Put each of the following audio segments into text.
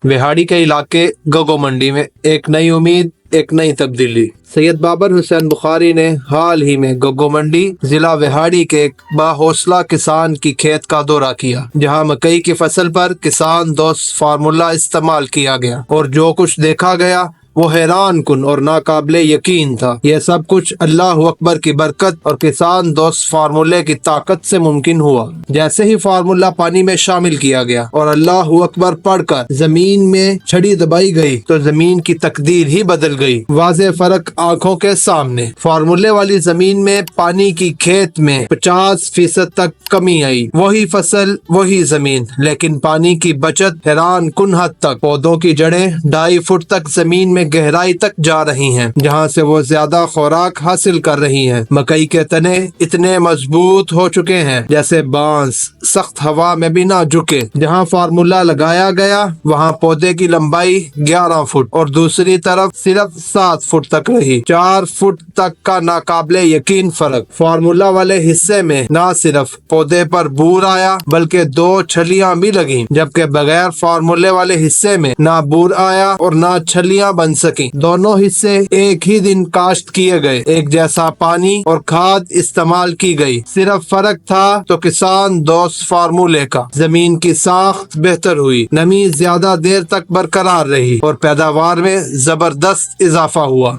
विहाड़ी के इलाके गगो मंडी में एक नई उम्मीद, एक नई तब्दीली। सैयद बाबर हुसैन बुखारी ने हाल ही में गगो मंडी जिला विहाड़ी के एक बाहौसला किसान की खेत का दौरा किया, जहां मकई की फसल पर किसान दोस्त फार्मूला इस्तेमाल किया गया और जो कुछ देखा गया वो हैरान कुन और नाकाबिले यकीन था। यह सब कुछ अल्लाह अकबर की बरकत और किसान दोस्त फार्मूले की ताकत से मुमकिन हुआ। जैसे ही फार्मूला पानी में शामिल किया गया और अल्लाह अकबर पढ़कर जमीन में छड़ी दबाई गई तो जमीन की तकदीर ही बदल गई। वाज़े फर्क आंखों के सामने। फार्मूले वाली जमीन में पानी की खेत में 50% तक कमी आई। वही फसल, वही जमीन, लेकिन पानी की बचत हैरान कुन हद तक। पौधों की जड़ें 2.5 फुट तक जमीन में गहराई तक जा रही हैं, जहां से वो ज्यादा खुराक हासिल कर रही हैं। मकई के तने इतने मजबूत हो चुके हैं जैसे बांस, सख्त हवा में भी ना झुके। जहां फार्मूला लगाया गया वहां पौधे की लंबाई 11 फुट और दूसरी तरफ सिर्फ 7 फुट तक रही। 4 फुट तक का नाकाबिले यकीन फर्क। फार्मूला वाले हिस्से में ना सिर्फ पौधे पर बूर आया बल्कि 2 छलियां भी लगी, जबकि बगैर फार्मूले वाले हिस्से में ना बूर आया और ना छलियां बन सकी। दोनों हिस्से एक ही दिन काश्त किए गए, एक जैसा पानी और खाद इस्तेमाल की गई। सिर्फ फर्क था तो किसान दोस्त फार्मूले का। जमीन की साख्त बेहतर हुई, नमी ज्यादा देर तक बरकरार रही और पैदावार में जबरदस्त इजाफा हुआ।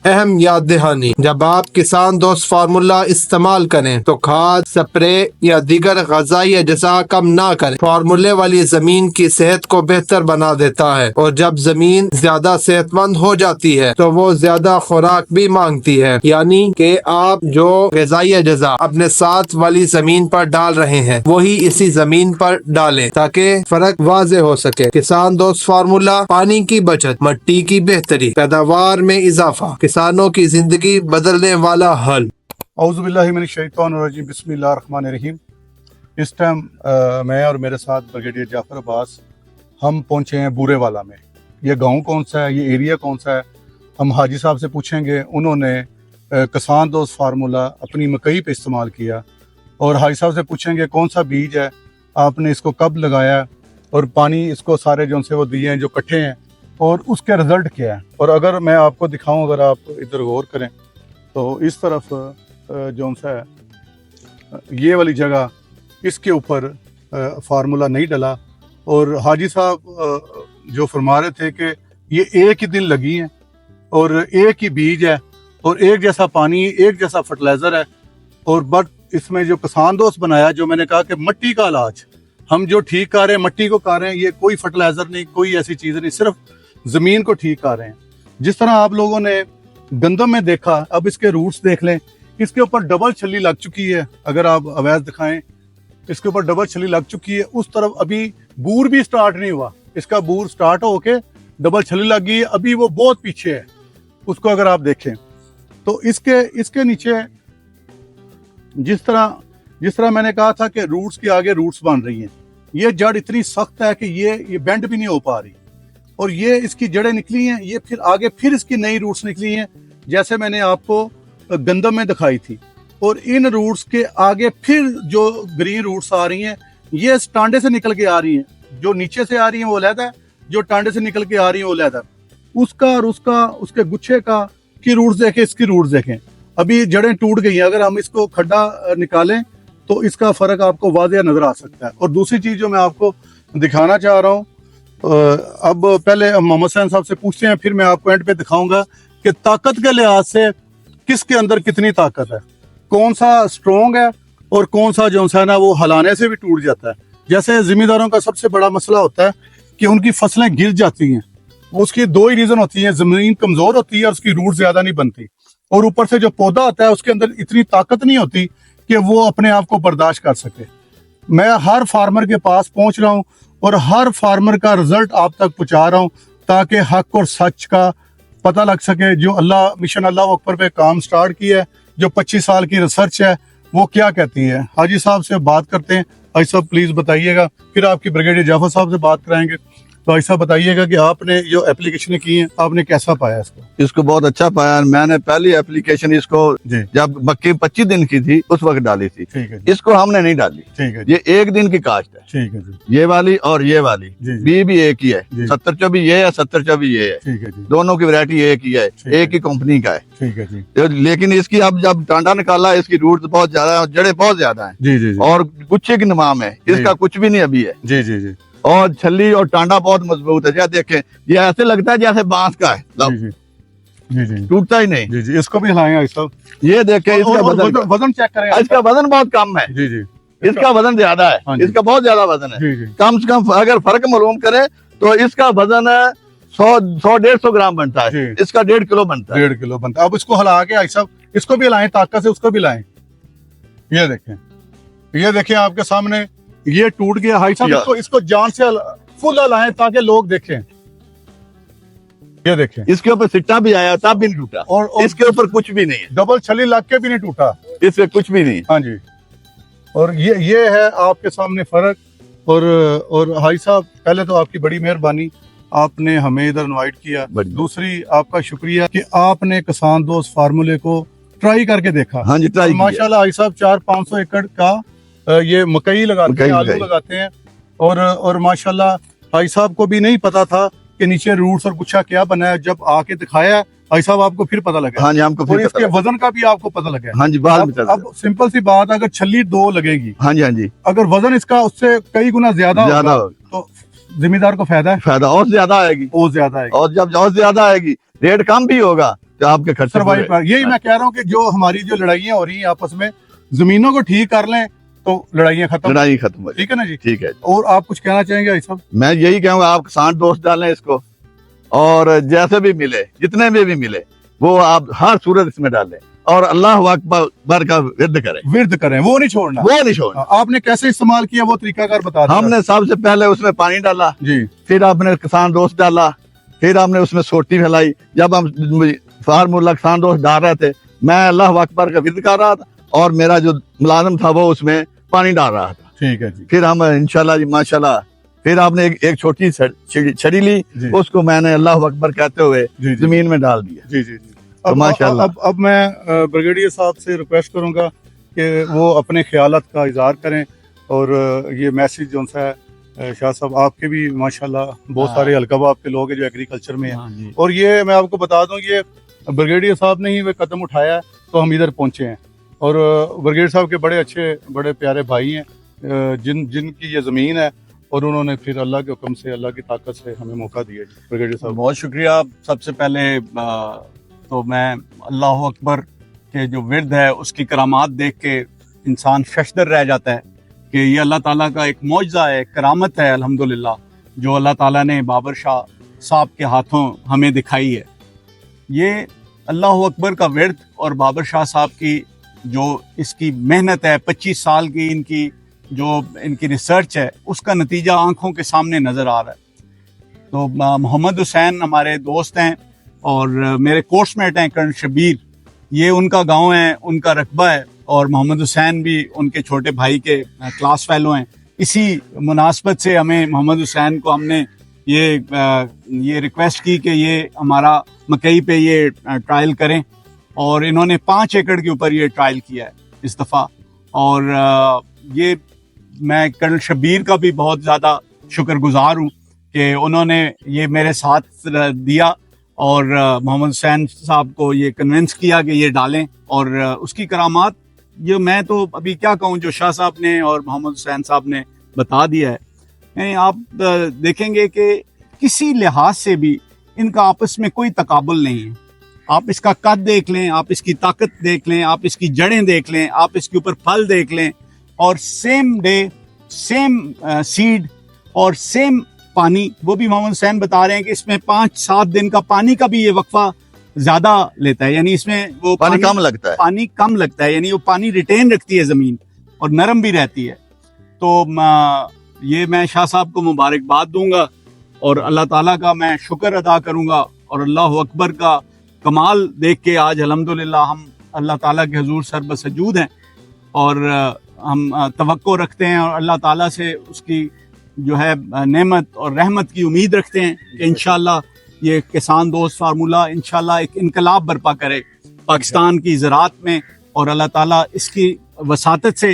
अहम याद दहानी, जब आप किसान दोस्त फार्मूला इस्तेमाल करें तो खाद, स्प्रे या दीगर ग़िज़ाई अज्जा कम ना करें। फार्मूले वाली जमीन की सेहत को बेहतर बना देता है और जब जमीन ज्यादा सेहतमंद हो जाती है तो वो ज्यादा खुराक भी मांगती है। यानी कि आप जो ग़िज़ाई अज्जा अपने साथ वाली जमीन पर डाल रहे हैं वही इसी जमीन पर डालें ताकि फर्क वाज़े हो सके। किसान दोस्त फार्मूला, पानी की बचत, मिट्टी की बेहतरी, पैदावार में इजाफा, किसानों की जिंदगी बदलने वाला हल। औज़ुबिल्लाहि मिनश्शैतानिर्रजीम, बिस्मिल्लाहिर्रहमानिर्रहीम। इस टाइम मैं और मेरे साथ ब्रिगेडियर जाफर अब्बास हम पहुंचे हैं बूरेवाला में। ये गांव कौन सा है, ये एरिया कौन सा है, हम हाजी साहब से पूछेंगे। उन्होंने किसान दोस्त फार्मूला अपनी मकई पे इस्तेमाल किया और हाजी साहब से पूछेंगे कौन सा बीज है, आपने इसको कब लगाया और पानी इसको सारे जो से वो दिए हैं जो कट्ठे हैं और उसके रिज़ल्ट क्या है। और अगर मैं आपको दिखाऊं, अगर आप इधर गौर करें तो इस तरफ जो सा है ये वाली जगह, इसके ऊपर फार्मूला नहीं डला और हाजी साहब जो फरमा रहे थे कि ये एक ही दिन लगी हैं और एक ही बीज है और एक जैसा पानी, एक जैसा फर्टिलाइज़र है। और बट इसमें जो किसान दोस्त बनाया, जो मैंने कहा कि मिट्टी का इलाज, हम जो ठीक कर रहे हैं मिट्टी को कर रहे हैं, ये कोई फर्टिलाइज़र नहीं, कोई ऐसी चीज़ नहीं, सिर्फ ज़मीन को ठीक कर रहे हैं। जिस तरह आप लोगों ने गंदम में देखा, अब इसके रूट्स देख लें, इसके ऊपर डबल छली लग चुकी है। अगर आप अवैध दिखाएं, इसके ऊपर डबल छली लग चुकी है। उस तरफ अभी बूर भी स्टार्ट नहीं हुआ, इसका बूर स्टार्ट होके डबल छली लग गई है, अभी वो बहुत पीछे है। उसको अगर आप देखें तो इसके नीचे जिस तरह मैंने कहा था कि रूट्स के आगे रूट्स बन रही हैं, ये जड़ इतनी सख्त है कि ये बेंड भी नहीं हो पा रही और ये इसकी जड़ें निकली हैं, ये फिर आगे फिर इसकी नई रूट्स निकली हैं, जैसे मैंने आपको गंदम में दिखाई थी। और इन रूट्स के आगे फिर जो ग्रीन रूट्स आ रही हैं, ये टांडे से निकल के आ रही हैं। जो नीचे से आ रही हैं वो अलग है, जो टांडे से निकल के आ रही हैं वो अलग है। उसका और उसके गुच्छे का की रूट्स देखें, इसकी रूट्स देखें, अभी जड़ें टूट गई हैं। अगर हम इसको खड्डा निकालें तो इसका फर्क आपको वाज़ेह नजर आ सकता है। और दूसरी चीज जो मैं आपको दिखाना चाह रहा हूँ, अब पहले मोहम्मद सैन साहब से पूछते हैं, फिर मैं आपको एंड पे दिखाऊंगा कि ताकत के लिहाज से किसके अंदर कितनी ताकत है, कौन सा स्ट्रॉन्ग है और कौन सा जो है ना वो हलाने से भी टूट जाता है। जैसे जिम्मेदारों का सबसे बड़ा मसला होता है कि उनकी फसलें गिर जाती हैं। उसकी 2 ही रीजन होती है, जमीन कमजोर होती है और उसकी रूट ज्यादा नहीं बनती, और ऊपर से जो पौधा आता है उसके अंदर इतनी ताकत नहीं होती कि वो अपने आप को बर्दाश्त कर सके। मैं हर फार्मर के पास पहुंच रहा हूं और हर फार्मर का रिजल्ट आप तक पहुंचा रहा हूं ताकि हक और सच का पता लग सके। जो मिशन अल्लाह अकबर पे काम स्टार्ट किया है, जो 25 साल की रिसर्च है, वो क्या कहती है। हाजी साहब से बात करते हैं। हाजी साहब प्लीज बताइएगा, फिर आपकी ब्रिगेडियर जाफर साहब से बात कराएंगे। तो भाई साहब बताइएगा कि आपने जो एप्लीकेशनें की हैं आपने कैसा पाया इसको? इसको बहुत अच्छा पाया। मैंने पहली एप्लीकेशन इसको जी जब मक्की 25 दिन की थी उस वक्त डाली थी। ठीक है जी, इसको हमने नहीं डाली। ठीक है जी, ये एक दिन की काश्त है, ठीक है जी, ये वाली और ये वाली जी जी, बी भी एक ही है। जी। 70-24 ये है, 70-24 ये है, ठीक है जी, दोनों की वैरायटी एक ही है, ठीक है। एक ही कंपनी का है। ठीक है जी, तो लेकिन इसकी अब जब टांडा निकाला इसकी रूट बहुत ज्यादा है, जड़ें बहुत ज्यादा हैं जी जी जी, और गुच्छे की नमाम है, इसका कुछ भी नहीं अभी है। जी जी जी, और छल्ली और टांडा बहुत मजबूत है। जैसे देखें ये ऐसे लगता है जैसे बांस का है, जी जी, जी जी, टूटता ही नहीं। जी जी, इसको भी हिलाएं भाई साहब। ये देखें इसका और वजन, वजन चेक करें इसका वजन बहुत कम है, जी जी, इसका वजन ज्यादा हाँ है, जी। इसका बहुत ज्यादा वजन है। जी जी, कम से कम अगर फर्क मालूम करें तो इसका वजन 100-150 ग्राम बनता है, जी। इसका 1.5 किलो बनता है। 1.5 किलो बनता है। अब इसको हिला के भाई साहब इसको भी हिलाएं, ताकत से उसको भी हिलाएं। ये देखें, ये देखें आपके सामने ये टूट गया भाई साहब। या। इसको इसको जान से फुल हिलाएं ताकि लोग देखें। ये देखें, इसके ऊपर सिट्टा भी आया तब भी नहीं टूटा, और इसके ऊपर कुछ भी नहीं है, डबल छली लग के भी नहीं टूटा। इससे कुछ भी नहीं। हाँ जी, और ये है आपके सामने फर्क। और भाई साहब पहले तो आपकी बड़ी मेहरबानी, आपने हमें इधर इनवाइट किया। बड़ी। दूसरी आपका शुक्रिया कि आपने किसान दोस्त फार्मूले को ट्राई करके देखा। हाँ जी, ट्राई किया। माशाल्लाह भाई साहब 400-500 एकड़ का ये मकई लगाते मकई हैं, आलू लगाई। लगाते हैं। और माशाल्लाह भाई साहब को भी नहीं पता था कि नीचे रूट्स और गुच्छा क्या बना है। जब आके दिखाया भाई साहब आपको फिर पता लगा। हाँ जी, हमको और फिर इसके पता लगा। वजन का भी आपको पता लगा। हाँ जी, बाद में चला। अब सिंपल सी बात, अगर छल्ली 2 लगेगी, हाँ जी, हाँ जी, अगर वजन इसका उससे कई गुना ज्यादा ज्यादा होगा, तो जिम्मेदार को फायदा है, फायदा और ज्यादा आएगी। और ज्यादा है। और जब और ज्यादा आएगी रेट कम भी होगा तो आपके खर्चे सर्वाइव पूरे। यही मैं कह रहा हूँ कि जो हमारी जो लड़ाइयाँ हो रही हैं आपस में, जमीनों को ठीक कर लें तो लड़ाइयाँ खत्म। लड़ाई खत्म हो जाएगी। ठीक है ना जी? ठीक है, और आप कुछ कहना चाहेंगे भाई साहब? मैं यही कहूँगा आप किसान दोस्त डालें इसको, और जैसे भी मिले, जितने में भी मिले, वो आप हर सूरत इसमें डालें और अल्लाह अकबर का विर्द करें, विर्द करें, वो नहीं छोड़ना। वो नहीं छोड़ना। आपने कैसे इस्तेमाल किया वो तरीकाकार बता दें। हमने सबसे पहले उसमें पानी डाला, जी फिर आपने किसान दोस्त डाला, फिर हमने उसमें सोटी फैलाई। जब हम फार्मूला किसान दोस्त डाल रहे थे, मैं अल्लाह अकबर का विर्द कर रहा था और मेरा जो मुलाजिम था वो उसमें पानी डाल रहा था। ठीक है जी, फिर हम इंशाल्लाह जी माशाल्लाह, फिर आपने एक छोटी छड़ी ली, जी उसको मैंने अल्लाह अकबर कहते हुए जी जी जमीन में डाल दिया। जी जी जी। तो माशाल्लाह। अब मैं ब्रिगेडियर साहब से रिक्वेस्ट करूंगा कि वो अपने ख्यालात का इजहार करें। और ये मैसेज जो सा है शाह साहब, आपके भी माशाल्लाह बहुत सारे हल्का आपके लोग हैं जो एग्रीकल्चर में हैं। और ये मैं आपको बता दूं, ये ब्रिगेडियर साहब ने ही वो कदम उठाया है तो हम इधर पहुंचे हैं। और ब्रिगेडियर साहब के बड़े अच्छे बड़े प्यारे भाई हैं, जिनकी ये ज़मीन है, और उन्होंने फिर अल्लाह के हुक्म से, अल्लाह की ताकत से हमें मौका दिया। ब्रिगेडियर साहब बहुत शुक्रिया। सबसे पहले तो मैं अल्लाह अकबर के जो विर्द है उसकी करामात देख के इंसान शशदर रह जाता है कि ये अल्लाह ताला का एक मौजज़ा है, करामत है अल्हम्दुलिल्लाह, जो अल्लाह ताला ने बाबर शाह साहब के हाथों हमें दिखाई है। ये अल्लाह अकबर का विर्द और बाबर शाह साहब की जो इसकी मेहनत है, 25 साल की इनकी जो इनकी रिसर्च है, उसका नतीजा आंखों के सामने नज़र आ रहा है। तो मोहम्मद हुसैन हमारे दोस्त हैं और मेरे कोर्समेट हैं कर्नल शबीर, ये उनका गांव है, उनका रकबा है, और मोहम्मद हुसैन भी उनके छोटे भाई के क्लास फेलो हैं। इसी मुनासबत से हमें मोहम्मद हुसैन को हमने ये रिक्वेस्ट की कि ये हमारा मकई पे ये ट्रायल करें, और इन्होंने 5 एकड़ के ऊपर ये ट्रायल किया है इस दफ़ा। और ये मैं कर्नल शबीर का भी बहुत ज़्यादा शुक्रगुजार हूँ कि उन्होंने ये मेरे साथ दिया और मोहम्मद हुसैन साहब को ये कन्विंस किया कि ये डालें। और उसकी करामात ये मैं तो अभी क्या कहूँ, जो शाह साहब ने और मोहम्मद हुसैन साहब ने बता दिया है। यानी आप देखेंगे कि किसी लिहाज से भी इनका आपस में कोई तकाबुल नहीं है। आप इसका कद देख लें, आप इसकी ताकत देख लें, आप इसकी जड़ें देख लें, आप इसके ऊपर फल देख लें, और सेम डे सेम सीड और सेम पानी। वो भी मोहम्मद हुसैन बता रहे हैं कि इसमें 5-7 दिन का पानी का भी ये वक्फा ज्यादा लेता है, यानी इसमें वो पानी कम लगता है, पानी कम लगता है, यानी वो पानी रिटेन रखती है जमीन और नरम भी रहती है। तो ये मैं शाह साहब को मुबारकबाद दूंगा और अल्लाह ताला का मैं शुक्र अदा करूंगा, और अल्लाह अकबर का कमाल देख के आज अल्हम्दुलिल्लाह हम अल्लाह ताला के हुजूर सरबसजूद हैं, और हम तवक्को रखते हैं और अल्लाह ताला से उसकी जो है नेमत और रहमत की उम्मीद रखते हैं कि इंशाल्लाह ये किसान दोस्त फार्मूला इंशाल्लाह एक इनकलाब बर्पा करे पाकिस्तान की ज़राअत में, और अल्लाह ताला इसकी वसातत से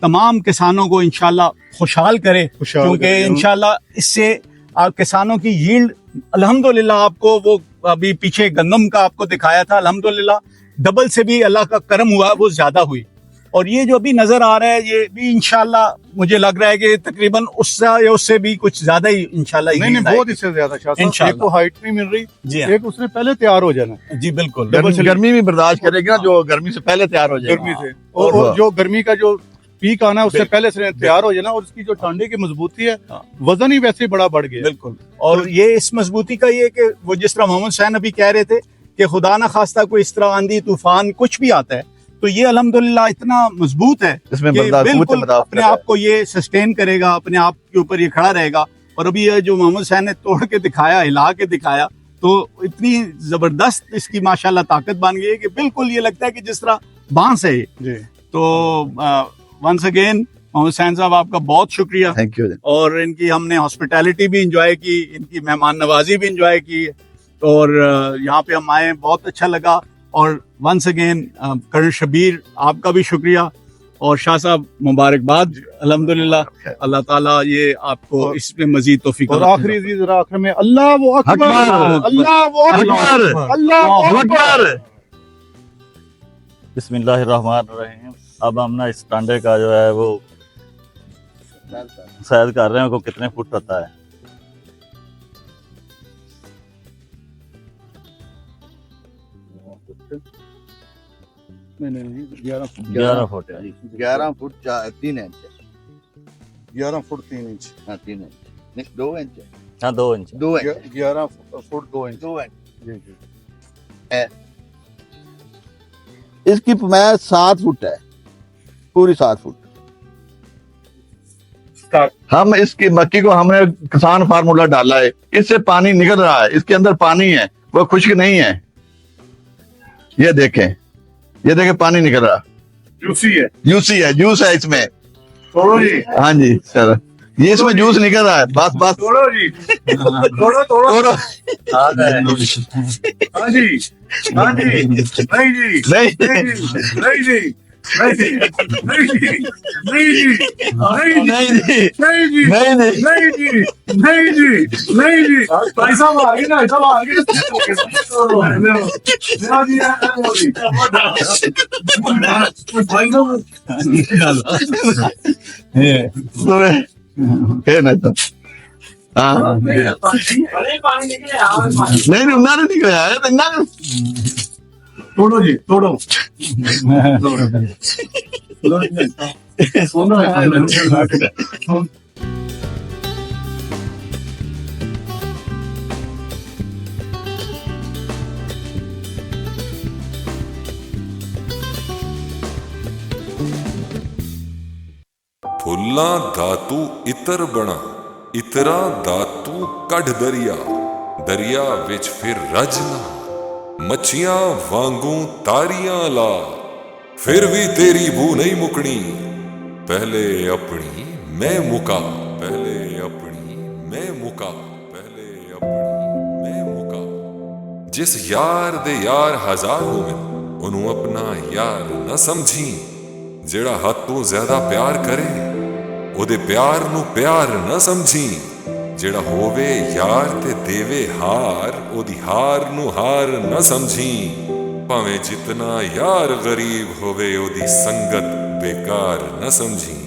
तमाम किसानों को इंशाल्लाह खुशहाल करे, क्योंकि इंशाल्लाह इससे किसानों की यील्ड अल्हम्दुलिल्लाह, आपको वो अभी पीछे गंदम का आपको दिखाया था, अल्हम्दुलिल्लाह डबल से भी अल्लाह का करम हुआ, वो ज्यादा हुई। और ये जो अभी नजर आ रहा है ये भी इंशाल्लाह मुझे लग रहा है कि तकरीबन उससे या उससे भी कुछ ज्यादा ही इंशाल्लाह नहीं नहीं, बहुत इससे ज्यादा शाह साहब। एक तो हाइट नहीं मिल रही जी, एक उसने पहले तैयार हो जाना। जी बिल्कुल, गर्मी भी बर्दाश्त करेगी ना, जो गर्मी से पहले तैयार हो जाएगी गर्मी से, और जो गर्मी का जो पीक आना है उससे पहले से तैयार हो जाना, और उसकी जो टांडे की मजबूती है, वजन ही वैसे बड़ा बढ़ गया। बिल्कुल, और ये इस मजबूती का ये कि वो जिस तरह मोहम्मद हुसैन अभी कह रहे थे कि खुदा ना खास्ता कोई इस तरह आंधी तूफान कुछ भी आता है तो ये अल्हम्दुलिल्लाह इतना मजबूत है इसमें कि बिल्कुल अपने आप को ये सस्टेन करेगा, अपने आप के ऊपर ये खड़ा रहेगा। और अभी ये जो मोहम्मद हुसैन ने तोड़ के दिखाया, हिला के दिखाया, तो इतनी जबरदस्त इसकी माशाल्लाह ताकत बन गई है कि बिल्कुल ये लगता है कि जिस तरह बांस है ये। तो वंस अगेन मोहम्मद हुसैन साहब आपका बहुत शुक्रिया, थैंक यू। और इनकी हमने हॉस्पिटैलिटी भी इंजॉय की, इनकी मेहमान नवाजी भी इंजॉय की, और यहाँ पे हम आए, बहुत अच्छा लगा। और वंस अगेन कर्नल शबीर आपका भी शुक्रिया, और शाह साहब मुबारकबाद, अल्हम्दुलिल्लाह अल्लाह ताला ये आपको इसमें मजीद तौफीक। और आखिरी चीज जरा आखिर में अल्लाह अकबर, अल्लाह अकबर, अल्लाह अकबर। बिस्मिल्लाहिर्रहमानिर्रहीम। अब हम ना इस टांडे का जो है वो सैर कर रहे हैं, को कितने फुट होता है। नहीं 11 फुट है। 11 फुट 3 इंच। 11 foot 3 inch. हाँ 3 इंच नहीं 2 इंच। हाँ 2 inch. 2 inch 11 foot 2 inch. 2 inch जी जी। इसकी पैमाइश 7 फुट है, पूरी 7 फुट। हम इसकी मक्की को हमने किसान फार्मूला डाला है, इससे पानी निकल रहा है, इसके अंदर पानी है, वो खुश्क नहीं है। ये देखें पानी निकल रहा, जूसी है, जूस है इसमें। छोड़ो जी। हाँ जी सर, ये इसमें जूस निकल रहा है। बस छोड़ो जी, छोड़ो। हाँ जी, हाँ जी, नहीं जी, नहीं नहीं जी, नहीं जी, नहीं जी, नहीं जी, नहीं जी, नहीं जी, नहीं जी, नहीं जी, नहीं जी, नहीं जी। भाई साहब आगे ना, सब आगे। है ना तो हाँ नहीं उन्ना नहीं निकला है ना। छोड़ो जी, छोड़ो। ਫੁੱਲਾਂ ਦਾ ਤੂੰ ਇਤਰ ਬਣਾ, ਇਤਰਾ ਦਾ ਤੂੰ ਕੱਢ ਦਰਿਆ, ਦਰਿਆ ਵਿੱਚ ਫਿਰ ਰਜ ਨਾ, ਮੱਛੀਆਂ ਵਾਂਗੂ ਤਾਰੀਆਂ ਲਾ, ਫਿਰ ਵੀ ਤੇਰੀ ਬੂ ਨਹੀਂ ਮੁਕਣੀ, ਪਹਿਲੇ ਆਪਣੀ ਮੈਂ ਮੁਕਾ, ਪਹਿਲੇ ਆਪਣੀ ਮੈਂ ਮੁਕਾ, ਪਹਿਲੇ ਆਪਣੀ ਮੈਂ ਮੁਕਾ। ਜਿਸ ਯਾਰ ਦੇ ਯਾਰ ਹਜ਼ਾਰ ਹੋਵੇ ਉਹਨੂੰ ਆਪਣਾ ਯਾਰ ਨਾ ਸਮਝੀ, ਜਿਹੜਾ ਹੱਦ ਤੋਂ ਜ਼ਿਆਦਾ ਪਿਆਰ ਕਰੇ ਉਹਦੇ ਪਿਆਰ ਨੂੰ ਪਿਆਰ ਨਾ ਸਮਝੀ, ਜਿਹੜਾ ਹੋਵੇ ਯਾਰ ਤੇ ਦੇਵੇ ਹਾਰ ਉਹਦੀ ਹਾਰ ਨੂੰ ਹਾਰ ਨਾ ਸਮਝੀ, ਭਾਵੇਂ ਜਿਤਨਾ ਯਾਰ ਗਰੀਬ ਹੋਵੇ ਉਹਦੀ ਸੰਗਤ ਬੇਕਾਰ ਨਾ ਸਮਝੀ।